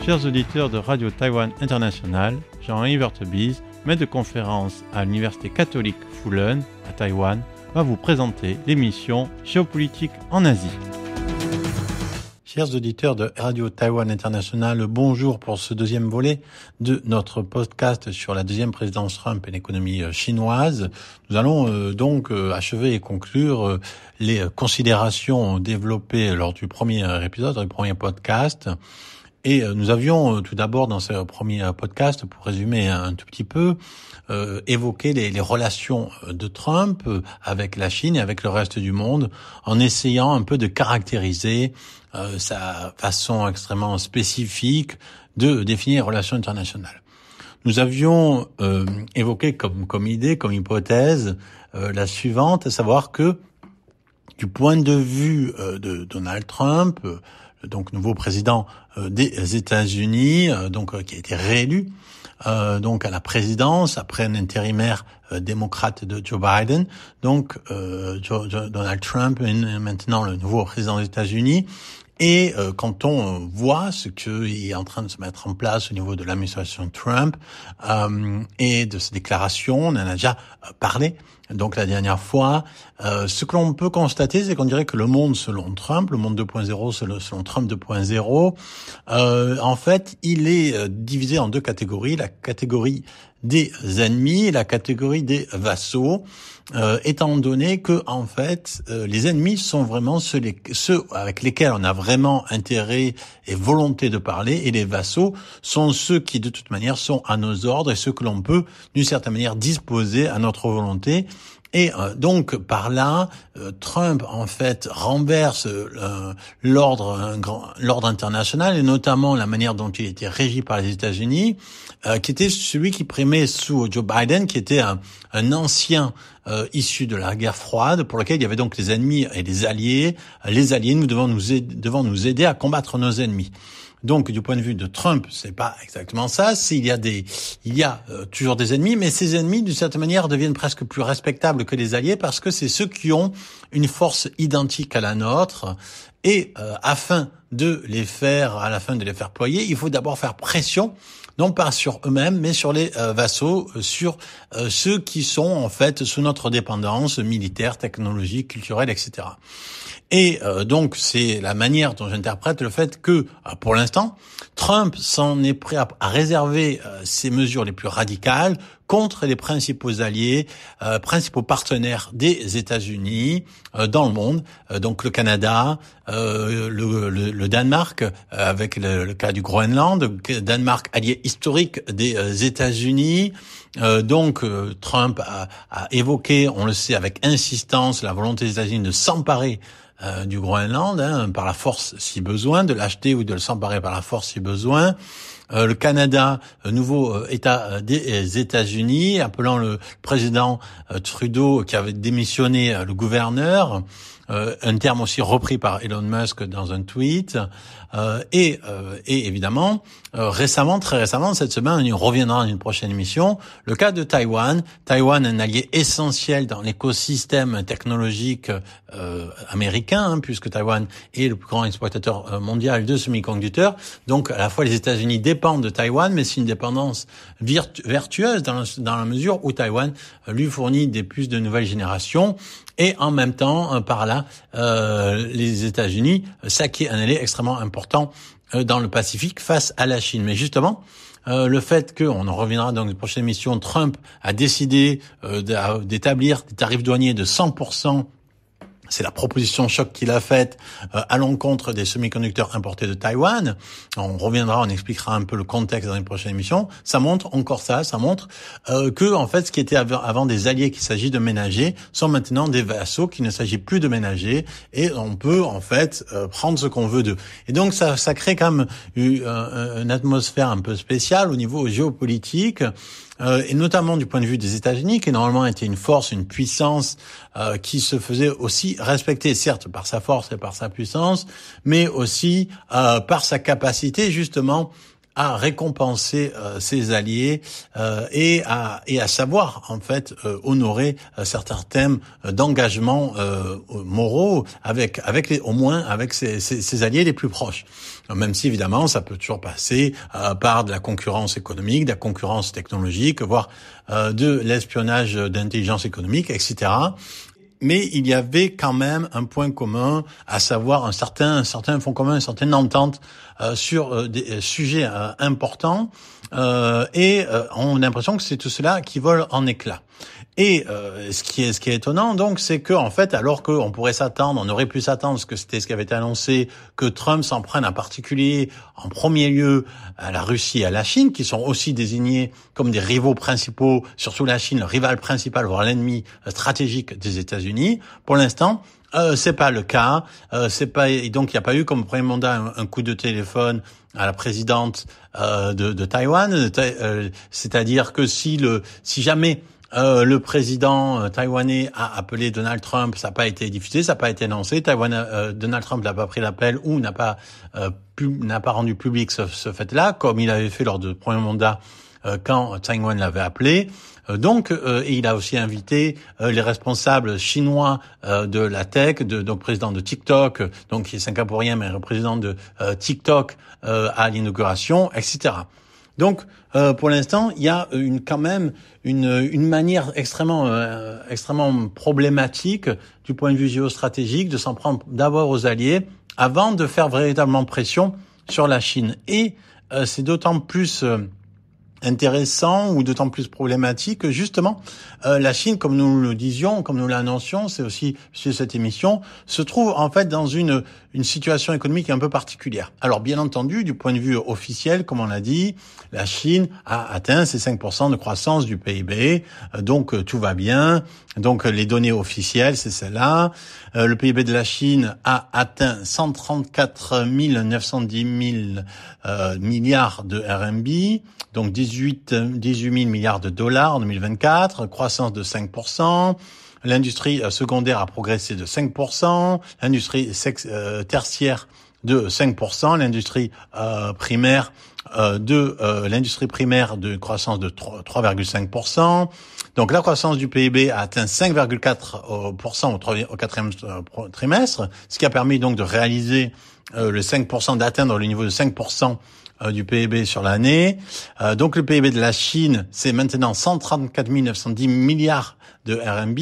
Chers auditeurs de Radio Taïwan International, Jean-Yves Heurtebise, maître de conférence à l'Université catholique Fulun à Taïwan, va vous présenter l'émission Géopolitique en Asie. Chers auditeurs de Radio Taïwan International, bonjour pour ce deuxième volet de notre podcast sur la deuxième présidence Trump et l'économie chinoise. Nous allons donc achever et conclure les considérations développées lors du premier épisode, du premier podcast. Et nous avions tout d'abord dans ce premier podcast, pour résumer un tout petit peu, évoqué les relations de Trump avec la Chine et avec le reste du monde, en essayant un peu de caractériser sa façon extrêmement spécifique de définir les relations internationales. Nous avions évoqué comme idée, comme hypothèse, la suivante, à savoir que du point de vue de Donald Trump, donc nouveau président des États-Unis, qui a été réélu donc à la présidence après un intérimaire démocrate de Joe Biden. Donc Donald Trump est maintenant le nouveau président des États-Unis. Et quand on voit ce qui est en train de se mettre en place au niveau de l'administration Trump et de ses déclarations, on en a déjà parlé. Donc la dernière fois, ce que l'on peut constater, c'est qu'on dirait que le monde selon Trump, le monde 2.0 selon Trump 2.0, en fait, il est divisé en deux catégories. La catégorie des ennemis et la catégorie des vassaux, étant donné que en fait les ennemis sont vraiment ceux avec lesquels on a vraiment intérêt et volonté de parler, et les vassaux sont ceux qui de toute manière sont à nos ordres et ceux que l'on peut d'une certaine manière disposer à notre volonté. Et donc par là, Trump en fait renverse l'ordre international, et notamment la manière dont il était régi par les États-Unis, qui était celui qui primait sous Joe Biden, qui était un ancien issu de la guerre froide, pour lequel il y avait donc les ennemis et les alliés. Les alliés, nous devons nous aider à combattre nos ennemis. Donc, du point de vue de Trump, c'est pas exactement ça. Il y a toujours des ennemis, mais ces ennemis, d'une certaine manière, deviennent presque plus respectables que les alliés, parce que c'est ceux qui ont une force identique à la nôtre. Et afin de les faire ployer, il faut d'abord faire pression, non pas sur eux-mêmes, mais sur les vassaux, sur ceux qui sont en fait sous notre dépendance militaire, technologique, culturelle, etc. Et donc c'est la manière dont j'interprète le fait que, pour l'instant, Trump s'en est prêt à réserver ses mesures les plus radicales contre les principaux alliés, principaux partenaires des États-Unis dans le monde, donc le Canada, le Danemark, avec le cas du Groenland, Danemark allié historique des États-Unis. Donc Trump a évoqué, on le sait avec insistance, la volonté des États-Unis de s'emparer du Groenland, par la force si besoin, de l'acheter ou de s'emparer par la force si besoin. Le Canada, nouveau État des États-Unis, appelant le président Trudeau, qui avait démissionné, le gouverneur, un terme aussi repris par Elon Musk dans un tweet, et évidemment, très récemment, cette semaine, on reviendra dans une prochaine émission, le cas de Taïwan. Taïwan, un allié essentiel dans l'écosystème technologique américain, puisque Taïwan est le plus grand exploitateur mondial de semi-conducteurs. Donc, à la fois, les États-Unis dépendent de Taïwan, mais c'est une dépendance vertueuse dans la mesure où Taïwan lui fournit des puces de nouvelle génération. Et en même temps, par là, les États-Unis s'acquièrent un allié extrêmement important dans le Pacifique face à la Chine. Mais justement, le fait on en reviendra dans une prochaine émission, Trump a décidé d'établir des tarifs douaniers de 100%. C'est la proposition choc qu'il a faite à l'encontre des semi-conducteurs importés de Taïwan. On reviendra, on expliquera un peu le contexte dans une prochaine émission. Ça montre que en fait, ce qui était avant des alliés qu'il s'agit de ménager sont maintenant des vassaux qu'il ne s'agit plus de ménager, et on peut en fait prendre ce qu'on veut d'eux. Et donc ça crée quand même une atmosphère un peu spéciale au niveau géopolitique. Et notamment du point de vue des États-Unis, qui normalement était une force, une puissance qui se faisait aussi respecter, certes par sa force et par sa puissance, mais aussi par sa capacité justement à récompenser ses alliés et à savoir en fait honorer certains thèmes d'engagement moraux avec au moins avec ses alliés les plus proches. Même si évidemment ça peut toujours passer par de la concurrence économique, de la concurrence technologique, voire de l'espionnage d'intelligence économique, etc. Mais il y avait quand même un point commun, à savoir un certain fond commun, une certaine entente sur des sujets importants, et on a l'impression que c'est tout cela qui vole en éclats. Et ce qui est étonnant, donc, c'est que en fait, alors qu'on pourrait s'attendre, on aurait pu s'attendre, parce que c'était ce qui avait été annoncé, que Trump s'en prenne en particulier, en premier lieu, à la Russie et à la Chine, qui sont aussi désignés comme des rivaux principaux, surtout la Chine, le rival principal, voire l'ennemi stratégique des États-Unis. Pour l'instant, c'est pas le cas. C'est pas, donc il n'y a pas eu comme premier mandat un coup de téléphone à la présidente de Taïwan. C'est-à-dire que si jamais le président taïwanais a appelé Donald Trump, ça n'a pas été diffusé, ça n'a pas été annoncé. Donald Trump n'a pas pris l'appel ou n'a pas rendu public ce fait-là, comme il avait fait lors du premier mandat quand Taïwan l'avait appelé. Donc, et il a aussi invité les responsables chinois de la tech, donc président de TikTok, donc qui est singapourien mais président de TikTok à l'inauguration, etc. Donc, pour l'instant, il y a quand même une manière extrêmement problématique du point de vue géostratégique de s'en prendre d'abord aux alliés avant de faire véritablement pression sur la Chine. Et c'est d'autant plus intéressant ou d'autant plus problématique que justement la Chine, comme nous le disions, comme nous l'annoncions, c'est aussi sur cette émission, se trouve en fait dans une situation économique un peu particulière. Alors bien entendu, du point de vue officiel, comme on l'a dit, la Chine a atteint ses 5% de croissance du PIB, donc tout va bien. Donc les données officielles, c'est celle-là. Le PIB de la Chine a atteint 134 910 milliards de RMB, donc 18 000 milliards de dollars en 2024, croissance de 5%. L'industrie secondaire a progressé de 5%, l'industrie tertiaire de 5%, l'industrie primaire de croissance de 3,5%. Donc la croissance du PIB a atteint 5,4% au quatrième trimestre, ce qui a permis donc de réaliser le 5%, d'atteindre le niveau de 5% du PIB sur l'année. Donc le PIB de la Chine, c'est maintenant 134 910 milliards de RMB,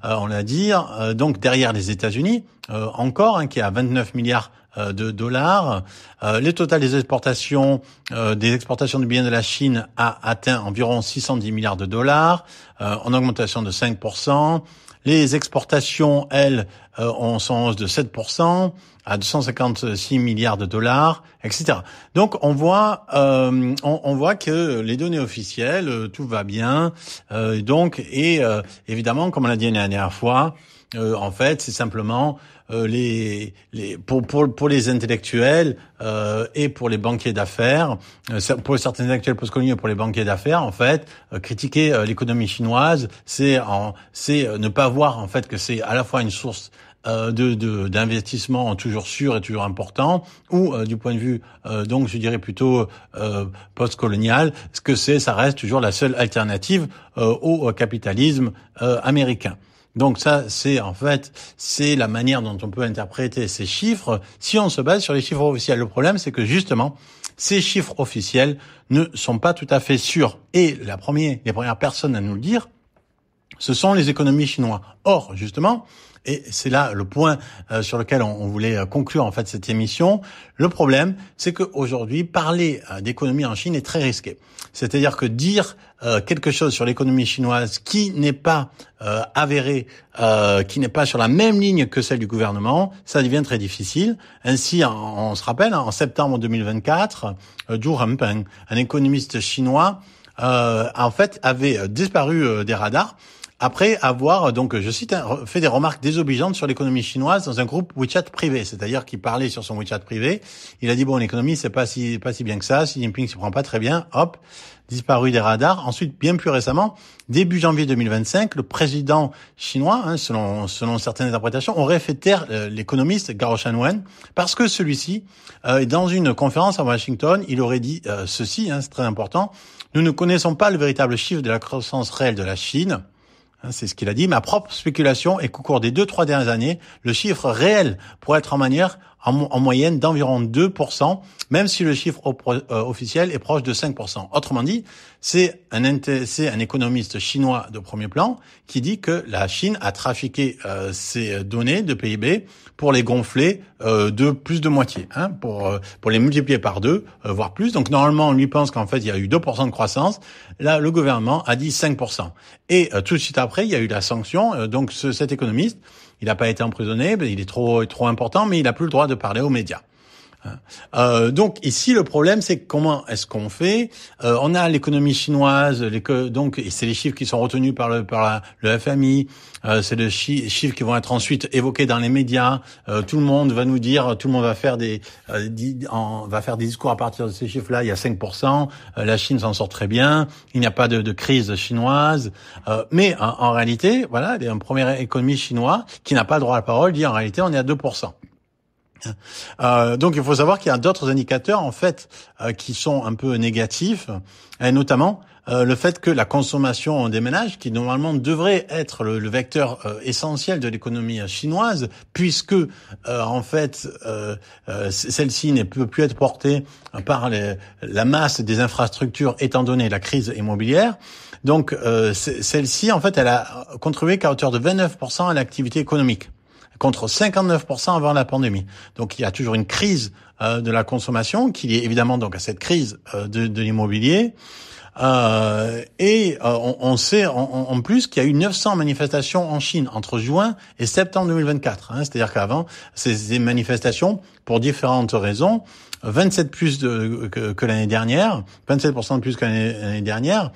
on l'a dit, donc derrière les États-Unis, encore, qui est à 29 milliards de dollars. Le total des exportations de biens de la Chine a atteint environ 610 milliards de dollars, en augmentation de 5%. Les exportations, elles, sont en hausse de 7% à 256 milliards de dollars, etc. Donc on voit que les données officielles, tout va bien. Évidemment, comme on l'a dit la dernière fois, en fait, c'est simplement pour les intellectuels et pour les banquiers d'affaires, pour certains intellectuels postcoloniaux et pour les banquiers d'affaires, en fait, critiquer l'économie chinoise, c'est ne pas voir en fait que c'est à la fois une source d'investissement toujours sûr et toujours important, ou du point de vue donc je dirais plutôt postcolonial, ce que ça reste toujours la seule alternative au capitalisme américain. Donc ça, c'est la manière dont on peut interpréter ces chiffres si on se base sur les chiffres officiels. Le problème, c'est que justement, ces chiffres officiels ne sont pas tout à fait sûrs. Et les premières personnes à nous le dire, ce sont les économies chinoises. Or, justement, et c'est là le point sur lequel on voulait conclure en fait cette émission. Le problème, c'est qu'aujourd'hui, parler d'économie en Chine est très risqué. C'est-à-dire que dire quelque chose sur l'économie chinoise qui n'est pas avéré, qui n'est pas sur la même ligne que celle du gouvernement, ça devient très difficile. Ainsi, on se rappelle, en septembre 2024, Zhu Hengpeng, un économiste chinois, en fait, avait disparu des radars. après avoir, donc je cite, fait des remarques désobligeantes sur l'économie chinoise dans un groupe WeChat privé, c'est-à-dire qu'il parlait sur son WeChat privé. Il a dit bon, l'économie c'est pas si bien que ça. Xi Jinping s'y prend pas très bien. Hop, disparu des radars. Ensuite, bien plus récemment, début janvier 2025, le président chinois, selon certaines interprétations, aurait fait taire l'économiste Gao Shanwen parce que celui-ci, dans une conférence à Washington, il aurait dit ceci, c'est très important. Nous ne connaissons pas le véritable chiffre de la croissance réelle de la Chine. C'est ce qu'il a dit. Ma propre spéculation est qu'au cours des 2-3 dernières années, le chiffre réel pourrait être en moyenne d'environ 2%, même si le chiffre officiel est proche de 5%. Autrement dit, c'est un économiste chinois de premier plan qui dit que la Chine a trafiqué ces données de PIB pour les gonfler de plus de moitié, pour les multiplier par 2, voire plus. Donc normalement, on lui pense qu'en fait, il y a eu 2% de croissance. Là, le gouvernement a dit 5%. Et tout de suite après, il y a eu la sanction. Donc cet économiste, il n'a pas été emprisonné, il est trop important, mais il n'a plus le droit de parler aux médias. Donc ici le problème c'est comment est-ce qu'on fait. On a l'économie chinoise, donc et c'est les chiffres qui sont retenus par le FMI. C'est les chiffres qui vont être ensuite évoqués dans les médias. Tout le monde va nous dire, tout le monde va faire des discours à partir de ces chiffres-là. Il y a 5%. La Chine s'en sort très bien. Il n'y a pas de crise chinoise. Mais en réalité, voilà, il y a une première économie chinoise qui n'a pas le droit à la parole dit en réalité on est à 2%. Donc il faut savoir qu'il y a d'autres indicateurs en fait qui sont un peu négatifs, et notamment le fait que la consommation des ménages, qui normalement devrait être le vecteur essentiel de l'économie chinoise, puisque en fait celle-ci ne peut plus être portée par la masse des infrastructures étant donné la crise immobilière. Donc celle-ci en fait elle a contribué qu'à hauteur de 29% à l'activité économique, contre 59% avant la pandémie. Donc il y a toujours une crise de la consommation qui est liée évidemment donc à cette crise de l'immobilier. On sait en plus qu'il y a eu 900 manifestations en Chine entre juin et septembre 2024. C'est-à-dire qu'avant, ces manifestations, pour différentes raisons, 27 plus que l'année dernière, 27% de plus que l'année dernière.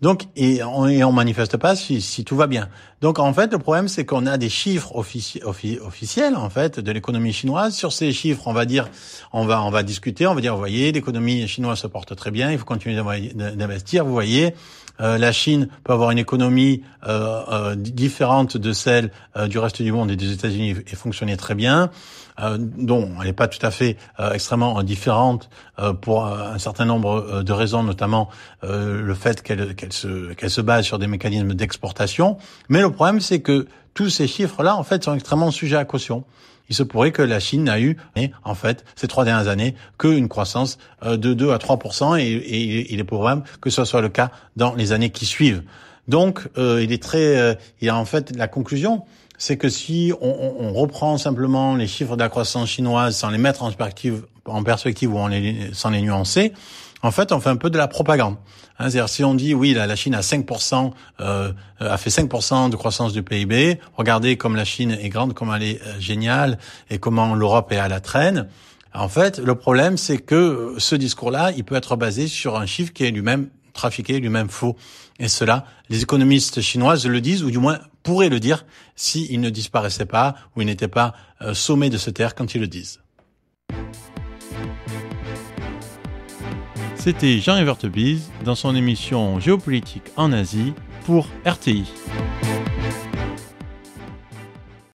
Donc, on manifeste pas si tout va bien. Donc, en fait, le problème, c'est qu'on a des chiffres officiels, en fait, de l'économie chinoise. Sur ces chiffres, on va discuter, on va dire, vous voyez, l'économie chinoise se porte très bien, il faut continuer d'investir, vous voyez. La Chine peut avoir une économie différente de celle du reste du monde et des États-Unis et fonctionner très bien. Dont elle n'est pas tout à fait extrêmement différente pour un certain nombre de raisons, notamment le fait qu'elle se base sur des mécanismes d'exportation. Mais le problème, c'est que tous ces chiffres-là, en fait, sont extrêmement sujets à caution. Il se pourrait que la Chine n'a eu, en fait, ces 3 dernières années, qu'une croissance de 2 à 3%, et il est probable que ce soit le cas dans les années qui suivent. Donc, il y a en fait la conclusion, c'est que si on reprend simplement les chiffres de la croissance chinoise sans les mettre en perspective ou sans les nuancer, en fait, on fait un peu de la propagande. C'est-à-dire, si on dit, oui, la Chine a 5%, a fait 5% de croissance du PIB, regardez comme la Chine est grande, comme elle est géniale, et comment l'Europe est à la traîne. En fait, le problème, c'est que ce discours-là, il peut être basé sur un chiffre qui est lui-même trafiqué, lui-même faux. Et cela, les économistes chinoises le disent, ou du moins pourraient le dire, s'ils ne disparaissaient pas, ou ils n'étaient pas sommés de se taire quand ils le disent. C'était Jean Evertebise dans son émission Géopolitique en Asie pour RTI.